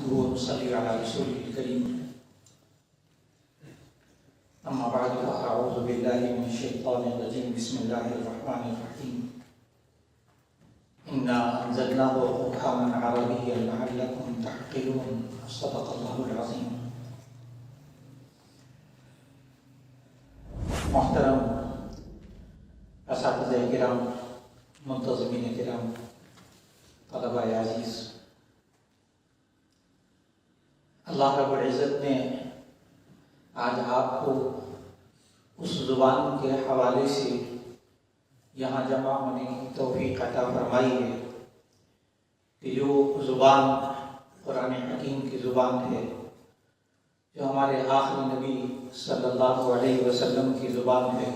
نحمده ونصلي على رسوله الكريم أما بعد فأعوذ بالله من الشيطان الرجيم بسم الله الرحمن الرحيم إنا أنزلناه قرآنا عربيا لعلكم تعقلون صدق الله العظيم. محترم اساتذہ کرام، منتظمین کرام، طلباء عزیز، اللہ رب العزت نے آج آپ کو اس زبان کے حوالے سے یہاں جمع ہونے کی توفیق عطا فرمائی ہے کہ جو زبان قرآن حکیم کی زبان ہے، جو ہمارے آخری نبی صلی اللہ علیہ وسلم کی زبان ہے،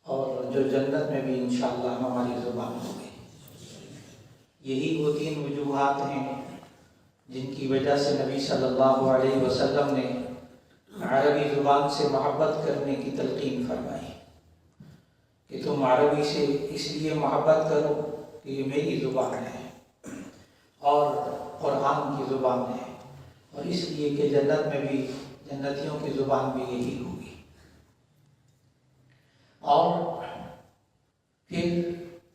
اور جو جنت میں بھی انشاءاللہ ہماری زبان ہوگی. یہی وہ 3 وجوہات ہیں جن کی وجہ سے نبی صلی اللہ علیہ وسلم نے عربی زبان سے محبت کرنے کی تلقین فرمائی کہ تم عربی سے اس لیے محبت کرو کہ یہ میری زبان ہے اور قرآن کی زبان ہے، اور اس لیے کہ جنت میں بھی جنتیوں کی زبان بھی یہی ہوگی. اور پھر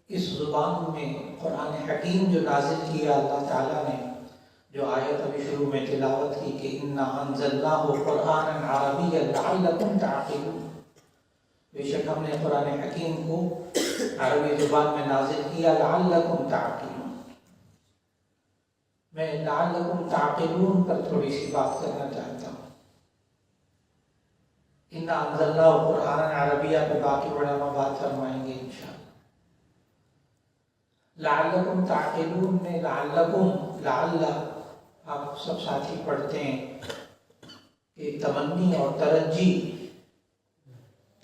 اس زبان میں قرآن حکیم جو نازل کیا اللہ تعالیٰ نے، جو آیت ابھی شروع میں تلاوت کی کہ انا انزلناہ قرآنا عربیا لعلکم تعقلون، بے شک ہم نے قرآن حکیم کو عربی زبان میں نازل کیا لعلکم تعقلون. میں لعلکم تعقلون پر تھوڑی سی بات کرنا چاہتا ہوں. انا انزلناہ قرآنا عربیہ پہ باقی علماء بات فرمائیں گے انشاءاللہ. لعلکم تعقلون میں لعلکم، لعل آپ سب ساتھی پڑھتے ہیں کہ تمنی اور ترجی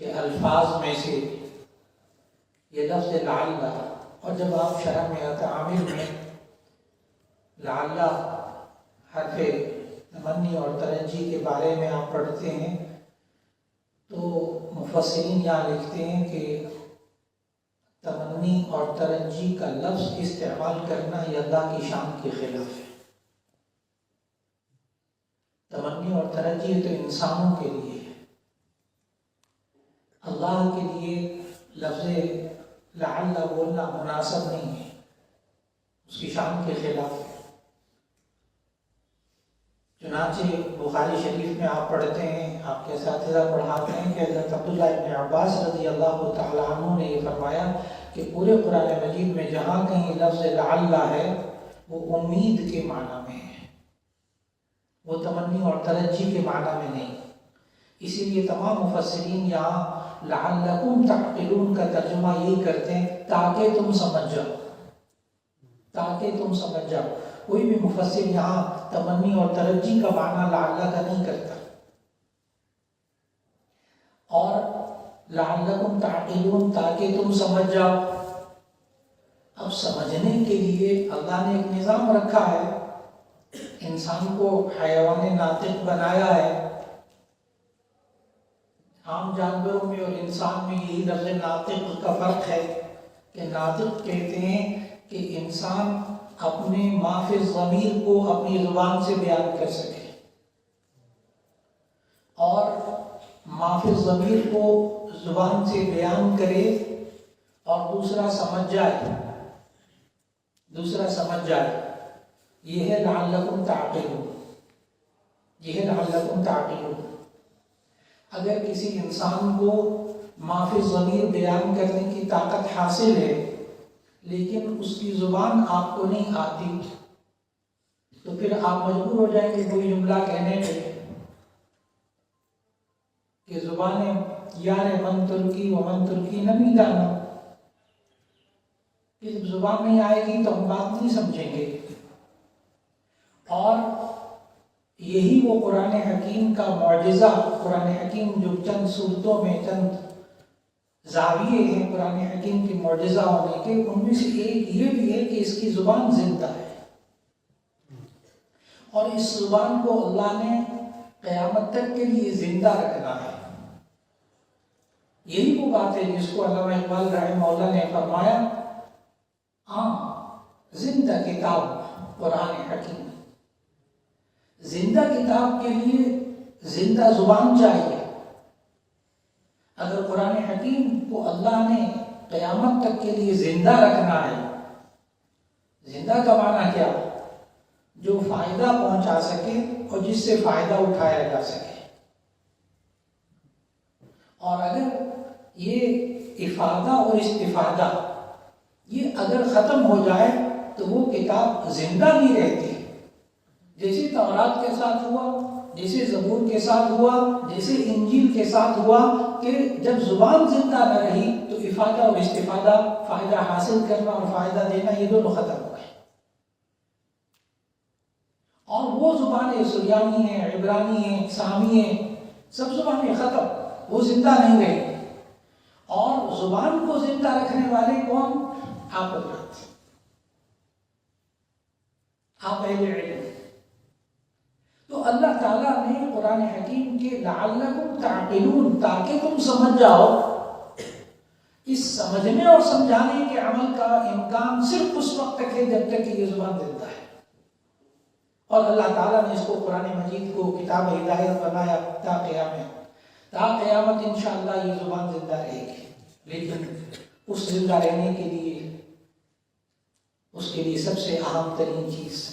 کے الفاظ میں سے یہ لفظ لعل، اور جب آپ شرح میں تعامل میں لعل حرف تمنی اور ترجی کے بارے میں آپ پڑھتے ہیں تو مفسرین یہاں لکھتے ہیں کہ تمنی اور ترجی کا لفظ استعمال کرنا یہ اللہ کی شان کے خلاف ہے. تمنی اور ترجی تو انسانوں کے لیے ہے، اللہ کے لیے لفظ لعل بولنا مناسب نہیں ہے، اس کی شان کے خلاف ہے. چنانچہ بخاری شریف میں آپ پڑھتے ہیں، آپ کے اساتذہ پڑھاتے ہیں کہ حضرت عبداللہ ابن عباس رضی اللہ تعالیٰ عنہ نے یہ فرمایا کہ پورے قرآن مجید میں جہاں کہیں لفظ لعل ہے وہ امید کے معنی میں ہے، وہ تمنی اور ترجی کے معنی میں نہیں. اسی لیے تمام مفسرین یہاں لعلکم تعقلون کا ترجمہ یہی کرتے ہیں تاکہ تم سمجھ جاؤ، تاکہ تم سمجھ جاؤ. کوئی بھی مفسر یہاں تمنی اور ترجی کا معنی لعل کا نہیں کرتا. اور لعلکم تعقلون تاکہ تم سمجھ جاؤ. اب سمجھنے کے لیے اللہ نے ایک نظام رکھا ہے، انسان کو حیوان ناطق بنایا ہے. عام جانوروں میں اور انسان میں یہی لفظ ناطق کا فرق ہے کہ ناطق کہتے ہیں کہ انسان اپنے ما فی الضمیر کو اپنی زبان سے بیان کر سکے، اور ما فی الضمیر کو زبان سے بیان کرے اور دوسرا سمجھ جائے، یہ ہے لعلکم تعقلون، یہ ہے لعلکم تعقلون. اگر کسی انسان کو ما فی الضمیر بیان کرنے کی طاقت حاصل ہے لیکن اس کی زبان آپ کو نہیں آتی تو پھر آپ مجبور ہو جائیں گے کوئی جملہ کہنے پہ کہ زبان یار من ترکی و من ترکی نمی دانا، جب زبان نہیں آئے گی تو ہم بات نہیں سمجھیں گے. اور یہی وہ قرآن حکیم کا معجزہ، قرآن حکیم جو چند صورتوں میں چند زاویے ہیں قرآن حکیم کی معجزہ ہونے کے، ان میں سے ایک یہ بھی ہے کہ اس کی زبان زندہ ہے، اور اس زبان کو اللہ نے قیامت تک کے لیے زندہ رکھنا ہے. یہی وہ بات ہے جس کو علامہ اقبال رحمہ اللہ نے فرمایا زندہ کتاب قرآن حکیم. زندہ کتاب کے لیے زندہ زبان چاہیے۔ اگر قرآن حکیم کو اللہ نے قیامت تک کے لیے زندہ رکھنا ہے، زندہ کا معنی کیا؟ جو فائدہ پہنچا سکے اور جس سے فائدہ اٹھایا جا سکے۔ اور اگر یہ افادہ اور استفادہ یہ اگر ختم ہو جائے تو وہ کتاب زندہ نہیں رہتی۔ جیسے تورات کے ساتھ ہوا، جیسے زبور کے ساتھ ہوا، جیسے انجیل کے ساتھ ہوا کہ جب زبان زندہ نہ رہی تو افادہ اور استفادہ، فائدہ حاصل کرنا اور فائدہ دینا، یہ دونوں ختم ہو گئے۔ اور وہ زبانیں سریانی ہیں، عبرانی ہیں، سامی ہیں، سب زبانیں ختم، وہ زندہ نہیں رہی۔ اور زبان کو زندہ رکھنے والے کون؟ آپ حضرات، آپ اہل علم۔ تو اللہ تعالیٰ نے قرآن حکیم کے لعلکم تعقلون، تاکہ تم سمجھ جاؤ، اس سمجھنے اور سمجھانے کے عمل کا امکان صرف اس وقت تک ہے جب تک کہ یہ زبان زندہ ہے۔ اور اللہ تعالیٰ نے اس کو قرآن مجید کو کتاب ہدایت بنایا تا قیامت انشاءاللہ یہ زبان زندہ رہے گی۔ لیکن اس زندہ رہنے کے لیے اس کے لیے سب سے اہم ترین چیز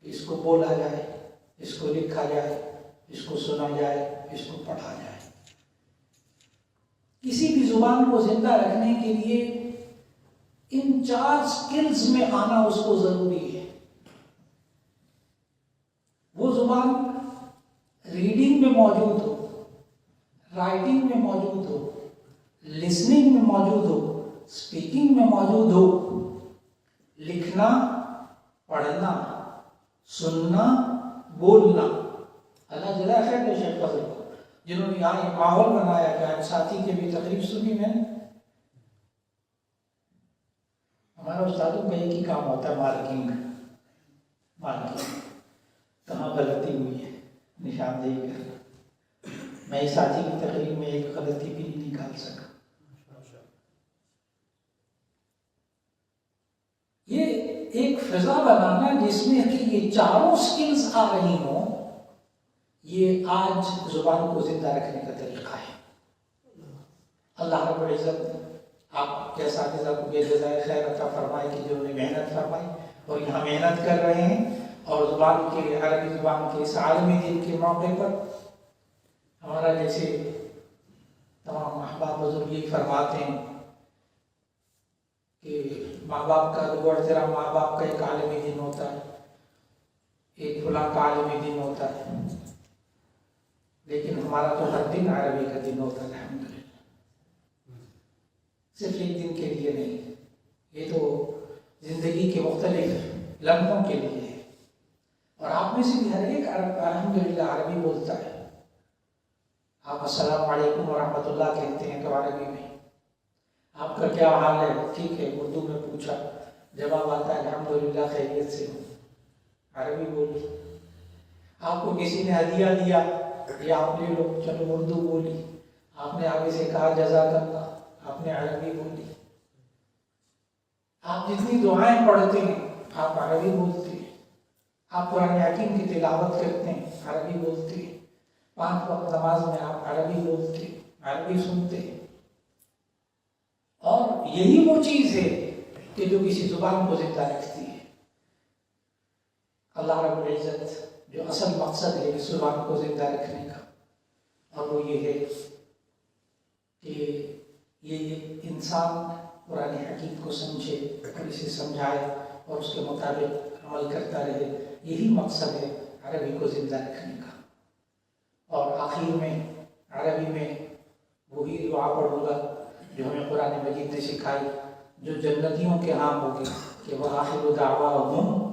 کہ اس کو بولا جائے، اس کو لکھا جائے، اس کو سنا جائے، اس کو پڑھا جائے۔ کسی بھی زبان کو زندہ رکھنے کے لیے ان 4 سکلز میں آنا اس کو ضروری ہے۔ وہ زبان ریڈنگ میں موجود ہو، رائٹنگ میں موجود ہو، لسننگ میں موجود ہو، اسپیکنگ میں موجود ہو، لکھنا، پڑھنا، سننا، بولنا۔ اللہ جزائے خیر دے شیخ فضل کو، جنہوں نے یہاں یہ ماحول بنایا کہ ساتھی کی بھی تقریب سنی میں نے۔ ہمارا استادوں کا ایک ہی کام ہوتا ہے، مارکنگ کہاں غلطی ہوئی ہے نشاندہی کرنا۔ میں اس ساتھی کی تقریب میں ایک غلطی بھی نہیں نکال سکا۔ یہ ایک فضا بنانا جس میں کہ یہ 4 سکلز آ رہی ہوں، یہ آج زبان کو زندہ رکھنے کا طریقہ ہے۔ اللہ رب العزت آپ کے اساتذہ کو بے جزائے خیر عطا فرمائے کہ جنہوں نے محنت فرمائی اور یہاں محنت کر رہے ہیں، اور زبان کے، عربی زبان کے اس عالمی دن کے موقع پر ہمارا جیسے تمام احباب بزرگ یہ فرماتے ہیں کہ ماں باپ کا ادب و احترام، ماں باپ کا ایک عالمی دن ہوتا ہے، ایک فلاں کا عالمی دن ہوتا ہے، لیکن ہمارا تو ہر دن عربی کا دن ہوتا ہے الحمدللہ۔ صرف ایک دن کے لیے نہیں، یہ تو زندگی کے مختلف لمحوں کے لیے ہے۔ اور آپ میں سے بھی ہر ایک الحمدللہ عربی بولتا ہے۔ آپ السلام علیکم ورحمۃ اللہ کہتے ہیں تو عربی میں، آپ کا کیا حال ہے، ٹھیک ہے، اردو میں پوچھا، جواب آتا ہے الحمدللہ خیریت سے ہوں، عربی بولی۔ آپ کو کسی نے ہدیہ دیا، یہ آپ لے لو، چلو اردو بولی۔ آپ نے آگے سے کہا جزاک اللہ، آپ نے عربی بولی۔ آپ جتنی دعائیں پڑھتے ہیں آپ عربی بولتے ہیں۔ آپ قرآن حکیم کی تلاوت کرتے ہیں، عربی بولتے ہیں۔ 5 وقت نماز میں آپ عربی بولتے ہیں، عربی سنتے ہیں۔ اور یہی وہ چیز ہے کہ جو کسی زبان کو زندہ رکھتی ہے۔ اللہ رب العزت جو اصل مقصد ہے اس زبان کو زندہ رکھنے کا، اور وہ یہ ہے کہ یہ انسان قرآن حکیم کو سمجھے اور اسے سمجھائے اور اس کے مطابق عمل کرتا رہے۔ یہی مقصد ہے عربی کو زندہ رکھنے کا۔ اور آخر میں عربی میں وہی دعا پڑھوں گا جو ہمیں قرآن مجید نے سکھائی، جو جنتیوں کے ہاں ہوگی کہ وآخر دعواہم